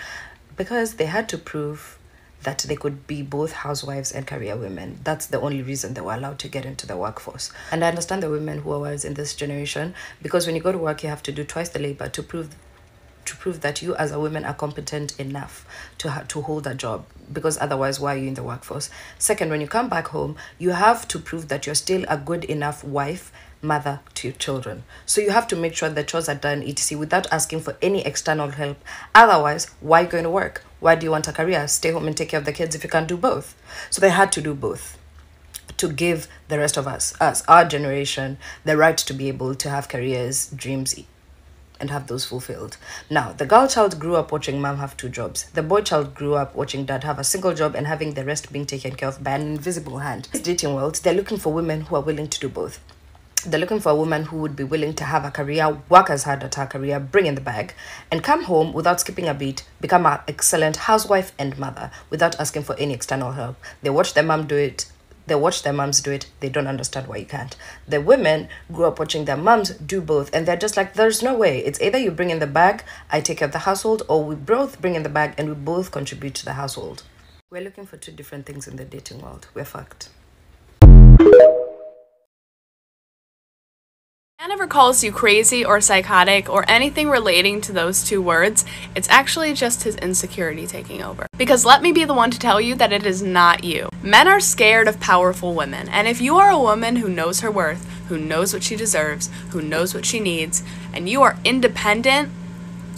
because they had to prove that they could be both housewives and career women. That's the only reason they were allowed to get into the workforce. And I understand the women who are wives in this generation, because when you go to work, you have to do twice the labor to prove that you as a woman are competent enough to hold a job, because otherwise, why are you in the workforce? Second, when you come back home, you have to prove that you're still a good enough wife, mother to your children. So you have to make sure the chores are done, etc., without asking for any external help. Otherwise, why are you going to work? Why do you want a career? Stay home and take care of the kids if you can't do both. So they had to do both to give the rest of us, our generation, the right to be able to have careers, dreams, and have those fulfilled. Now, the girl child grew up watching mom have 2 jobs. The boy child grew up watching dad have a single job and having the rest being taken care of by an invisible hand. In this dating world, they're looking for women who are willing to do both. They're looking for a woman who would be willing to have a career, work as hard at her career, bring in the bag, and come home without skipping a beat, become an excellent housewife and mother without asking for any external help. They watch their mom do it. They watch their moms do it. They don't understand why you can't. The women grew up watching their moms do both, and they're just like, there's no way. It's either you bring in the bag, I take care of the household, or we both bring in the bag and we both contribute to the household. We're looking for 2 different things in the dating world. We're fucked. Man never calls you crazy or psychotic or anything relating to those 2 words. It's actually just his insecurity taking over. Because let me be the one to tell you that it is not you. Men are scared of powerful women, and if you are a woman who knows her worth, who knows what she deserves, who knows what she needs, and you are independent,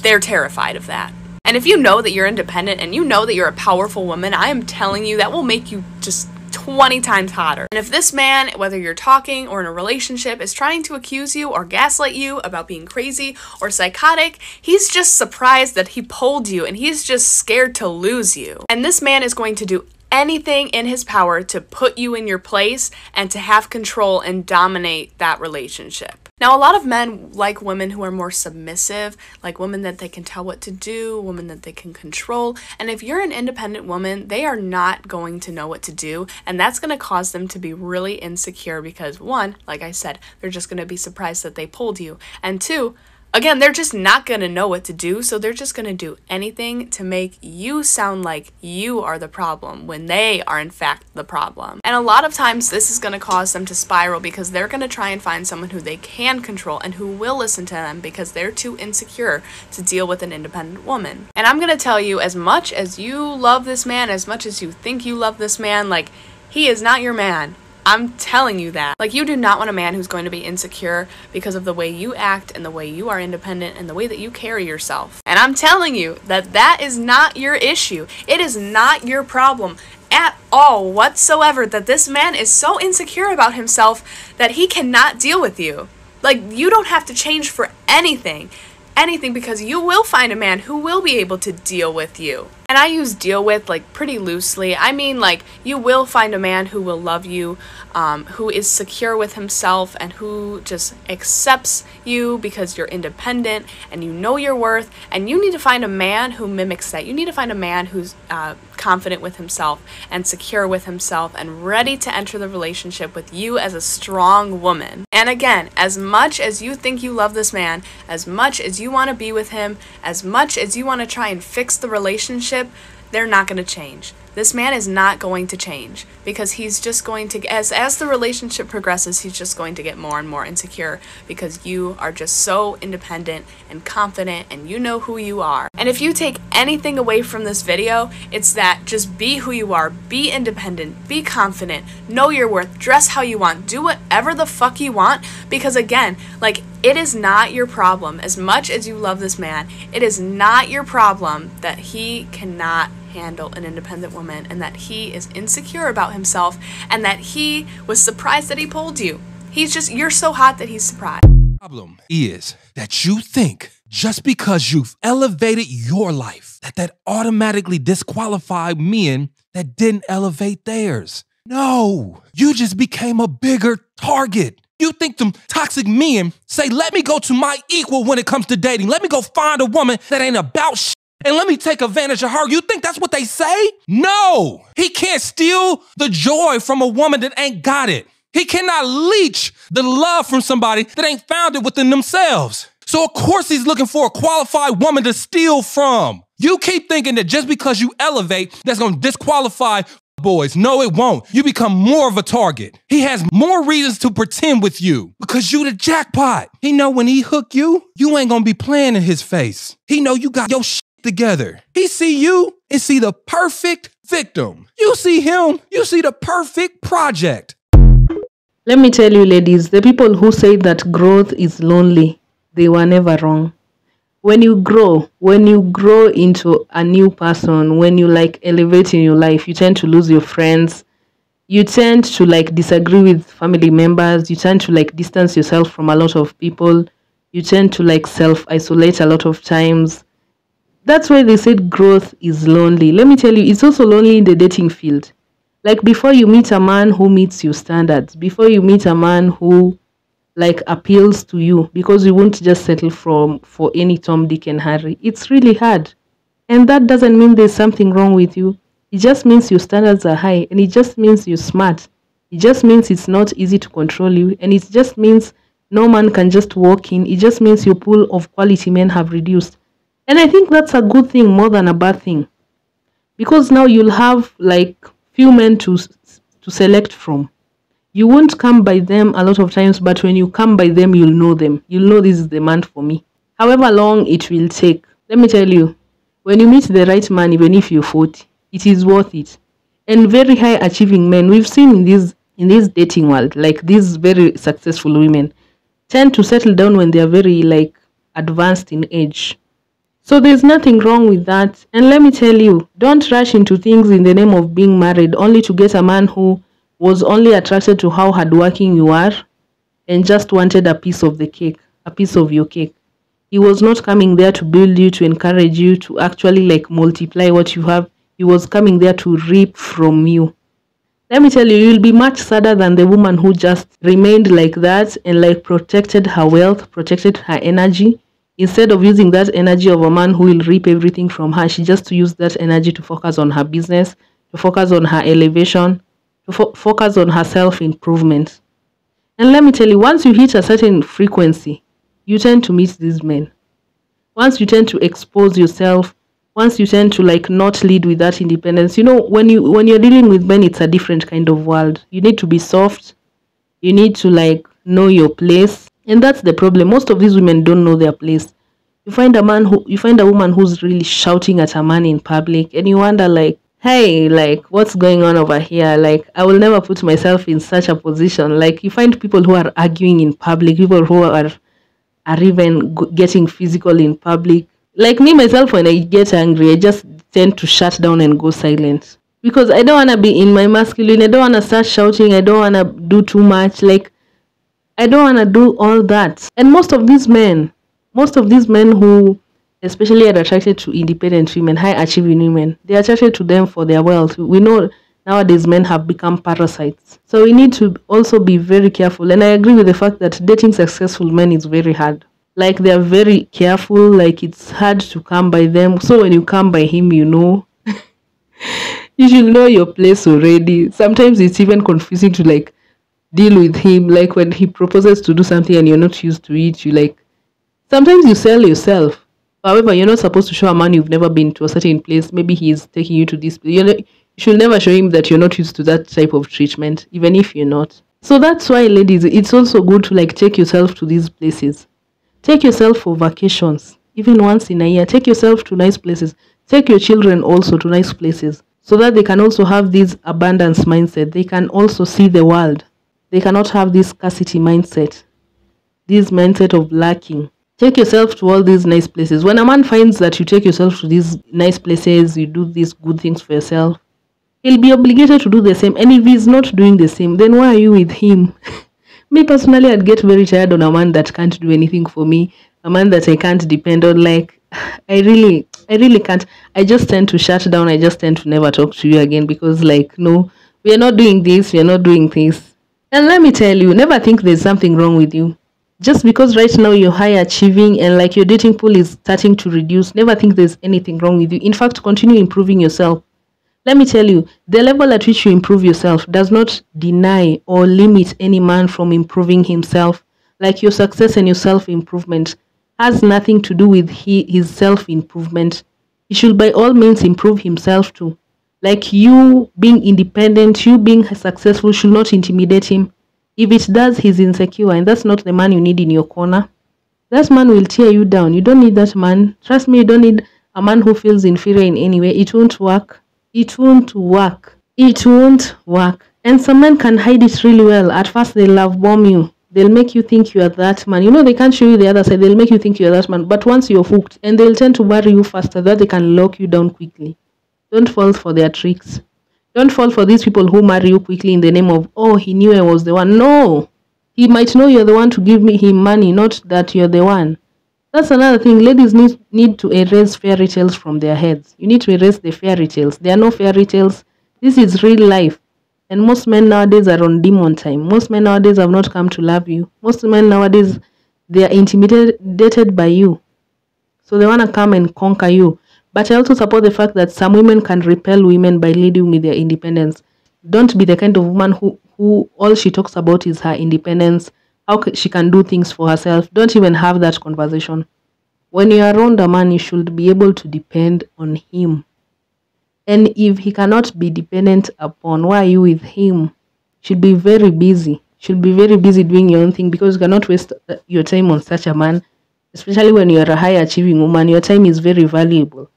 they're terrified of that. And if you know that you're independent and you know that you're a powerful woman, I am telling you that will make you just 20 times hotter. And if this man, whether you're talking or in a relationship, is trying to accuse you or gaslight you about being crazy or psychotic, he's just surprised that he pulled you and he's just scared to lose you. And this man is going to do anything in his power to put you in your place and to have control and dominate that relationship. Now, a lot of men like women who are more submissive, like women that they can tell what to do, women that they can control. And if you're an independent woman, they are not going to know what to do. And that's going to cause them to be really insecure because 1, like I said, they're just going to be surprised that they pulled you. And 2, again, they're just not going to know what to do, so they're just going to do anything to make you sound like you are the problem when they are in fact the problem. And a lot of times this is going to cause them to spiral because they're going to try and find someone who they can control and who will listen to them because they're too insecure to deal with an independent woman. And I'm going to tell you, as much as you love this man, as much as you think you love this man, like, he is not your man. I'm telling you that. Like, you do not want a man who's going to be insecure because of the way you act and the way you are independent and the way that you carry yourself. And I'm telling you that that is not your issue. It is not your problem at all whatsoever that this man is so insecure about himself that he cannot deal with you. Like, you don't have to change for anything, because you will find a man who will be able to deal with you. And I use deal with like pretty loosely. I mean, like, you will find a man who will love you, who is secure with himself and who just accepts you because you're independent and you know your worth. And you need to find a man who mimics that. You need to find a man who's confident with himself and secure with himself and ready to enter the relationship with you as a strong woman. And again, as much as you think you love this man, as much as you want to be with him, as much as you want to try and fix the relationship, they're not going to change. this man is not going to change, because he's just going to, as the relationship progresses, he's just going to get more and more insecure, because you are just so independent and confident and you know who you are. And if you take anything away from this video, it's that just be who you are, be independent, be confident, know your worth, dress how you want, do whatever the fuck you want, because again, like, it is not your problem. As much as you love this man, it is not your problem that he cannot handle an independent woman, and that he is insecure about himself, and that he was surprised that he pulled you. He's just, you're so hot that he's surprised. Problem is that you think just because you've elevated your life, that automatically disqualified men that didn't elevate theirs. No, you just became a bigger target. You think them toxic men say, let me go to my equal when it comes to dating. Let me go find a woman that ain't about shit, and let me take advantage of her. You think that's what they say? No, he can't steal the joy from a woman that ain't got it. He cannot leech the love from somebody that ain't found it within themselves. So of course he's looking for a qualified woman to steal from. You keep thinking that just because you elevate, that's gonna disqualify boys. No, it won't. You become more of a target. He has more reasons to pretend with you because you the jackpot. He know when he hook you, you ain't gonna be playing in his face. He know you got your shit together. He see you and see the perfect victim. You see him, you see the perfect project. Let me tell you, ladies, the people who say that growth is lonely, they were never wrong. When you grow into a new person, when you like elevate in your life, you tend to lose your friends. You tend to like disagree with family members. You tend to like distance yourself from a lot of people. You tend to like self-isolate a lot of times. That's why they said growth is lonely. Let me tell you, it's also lonely in the dating field. Like before you meet a man who meets your standards, before you meet a man who like appeals to you, because you won't just settle for any Tom, Dick and Harry. It's really hard. And that doesn't mean there's something wrong with you. It just means your standards are high, and it just means you're smart. It just means it's not easy to control you, and it just means no man can just walk in. It just means your pool of quality men have reduced. And I think that's a good thing more than a bad thing. Because now you'll have like few men to select from. You won't come by them a lot of times, but when you come by them, you'll know them. You'll know this is the man for me. However long it will take, let me tell you, when you meet the right man, even if you're 40, it is worth it. And very high achieving men, we've seen in this dating world, like these very successful women tend to settle down when they are very like advanced in age. So there's nothing wrong with that. And let me tell you, don't rush into things in the name of being married only to get a man who was only attracted to how hardworking you are and just wanted a piece of the cake, a piece of your cake. He was not coming there to build you, to encourage you, to actually like multiply what you have. He was coming there to reap from you. Let me tell you, you'll be much sadder than the woman who just remained like that and like protected her wealth, protected her energy. Instead of using that energy of a man who will reap everything from her, she just used that energy to focus on her business, to focus on her elevation, to focus on her self-improvement. And let me tell you, once you hit a certain frequency, you tend to meet these men. Once you tend to expose yourself, once you tend to like not lead with that independence, you know, when you're dealing with men, it's a different kind of world. You need to be soft. You need to like know your place. And that's the problem. Most of these women don't know their place. You find a woman who's really shouting at a man in public, and you wonder like, hey, like, what's going on over here? Like, I will never put myself in such a position. Like, you find people who are arguing in public, people who are even getting physical in public. Like me, myself, when I get angry, I just tend to shut down and go silent. Because I don't want to be in my masculine. I don't want to start shouting. I don't want to do too much. Like, I don't want to do all that. And most of these men who especially are attracted to independent women, high-achieving women, they are attracted to them for their wealth. We know nowadays men have become parasites. So we need to also be very careful. And I agree with the fact that dating successful men is very hard. Like, they're very careful. Like, it's hard to come by them. So when you come by him, you know, you should know your place already. Sometimes it's even confusing to, like, deal with him. Like, when he proposes to do something and you're not used to it, you, like, sometimes you sell yourself. However, you're not supposed to show a man you've never been to a certain place. Maybe he's taking you to this place. You should never show him that you're not used to that type of treatment, even if you're not. So that's why, ladies, it's also good to like take yourself to these places. Take yourself for vacations, even once in a year. Take yourself to nice places. Take your children also to nice places, so that they can also have this abundance mindset. They can also see the world. They cannot have this scarcity mindset, this mindset of lacking. Take yourself to all these nice places. When a man finds that you take yourself to these nice places, you do these good things for yourself, he'll be obligated to do the same. And if he's not doing the same, then why are you with him? Me personally, I'd get very tired on a man that can't do anything for me, a man that I can't depend on. Like, I really can't. I just tend to shut down. I just tend to never talk to you again, because like, no, we are not doing this, we are not doing this. And let me tell you, never think there's something wrong with you. Just because right now you're high achieving and like your dating pool is starting to reduce, never think there's anything wrong with you. In fact, continue improving yourself. Let me tell you, the level at which you improve yourself does not deny or limit any man from improving himself. Like, your success and your self-improvement has nothing to do with his self-improvement. He should by all means improve himself too. Like, you being independent, you being successful should not intimidate him. If it does, he's insecure, and that's not the man you need in your corner. That man will tear you down. You don't need that man. Trust me, you don't need a man who feels inferior in any way. It won't work. It won't work. It won't work. And some men can hide it really well. At first, they love bomb you. They'll make you think you are that man. You know, they can't show you the other side. They'll make you think you're that man. But once you're hooked, and they'll tend to marry you faster, that they can lock you down quickly. Don't fall for their tricks. Don't fall for these people who marry you quickly in the name of, oh, he knew I was the one. No. He might know you're the one to give him money, not that you're the one. That's another thing. Ladies need to erase fairy tales from their heads. You need to erase the fairy tales. There are no fairy tales. This is real life. And most men nowadays are on demon time. Most men nowadays have not come to love you. Most men nowadays, they are intimidated by you. So they want to come and conquer you. But I also support the fact that some women can repel women by leading with their independence. Don't be the kind of woman who all she talks about is her independence, how she can do things for herself. Don't even have that conversation. When you're around a man, you should be able to depend on him. And if he cannot be dependent upon, why are you with him? You should be very busy. You should be very busy doing your own thing, because you cannot waste your time on such a man. Especially when you're a high-achieving woman, your time is very valuable.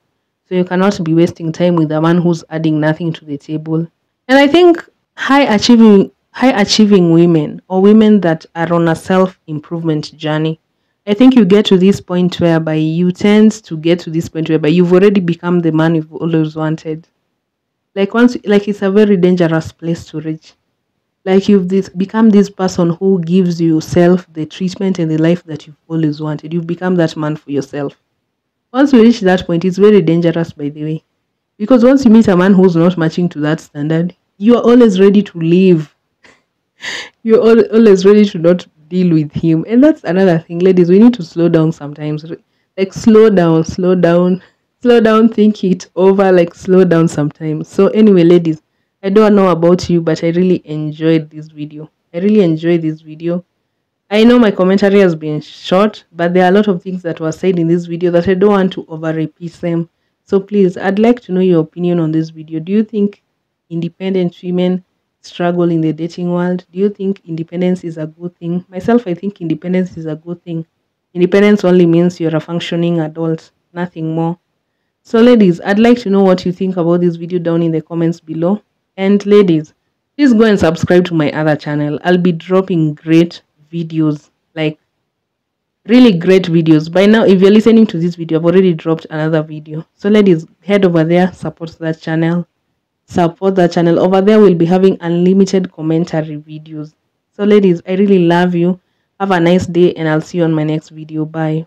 So you cannot be wasting time with a man who's adding nothing to the table. And I think high-achieving women, or women that are on a self-improvement journey, I think you get to this point whereby you tend to get to this point whereby you've already become the man you've always wanted. Like it's a very dangerous place to reach. Like you've become this person who gives yourself the treatment and the life that you've always wanted. You've become that man for yourself. Once you reach that point, it's very dangerous, by the way. Because once you meet a man who's not matching to that standard, you are always ready to leave. You're always ready to not deal with him. And that's another thing, ladies. We need to slow down sometimes. Like, slow down, think it over, like, slow down sometimes. So anyway, ladies, I don't know about you, but I really enjoyed this video. I know my commentary has been short, but there are a lot of things that were said in this video that I don't want to over-repeat them. So please, I'd like to know your opinion on this video. Do you think independent women struggle in the dating world? Do you think independence is a good thing? Myself, I think independence is a good thing. Independence only means you're a functioning adult, nothing more. So ladies, I'd like to know what you think about this video down in the comments below. And ladies, please go and subscribe to my other channel. I'll be dropping great videos, like really great videos. By now, if you're listening to this video, I've already dropped another video. So ladies, head over there, support that channel. Over there, we'll be having unlimited commentary videos. So ladies, I really love you. Have a nice day, and I'll see you on my next video. Bye.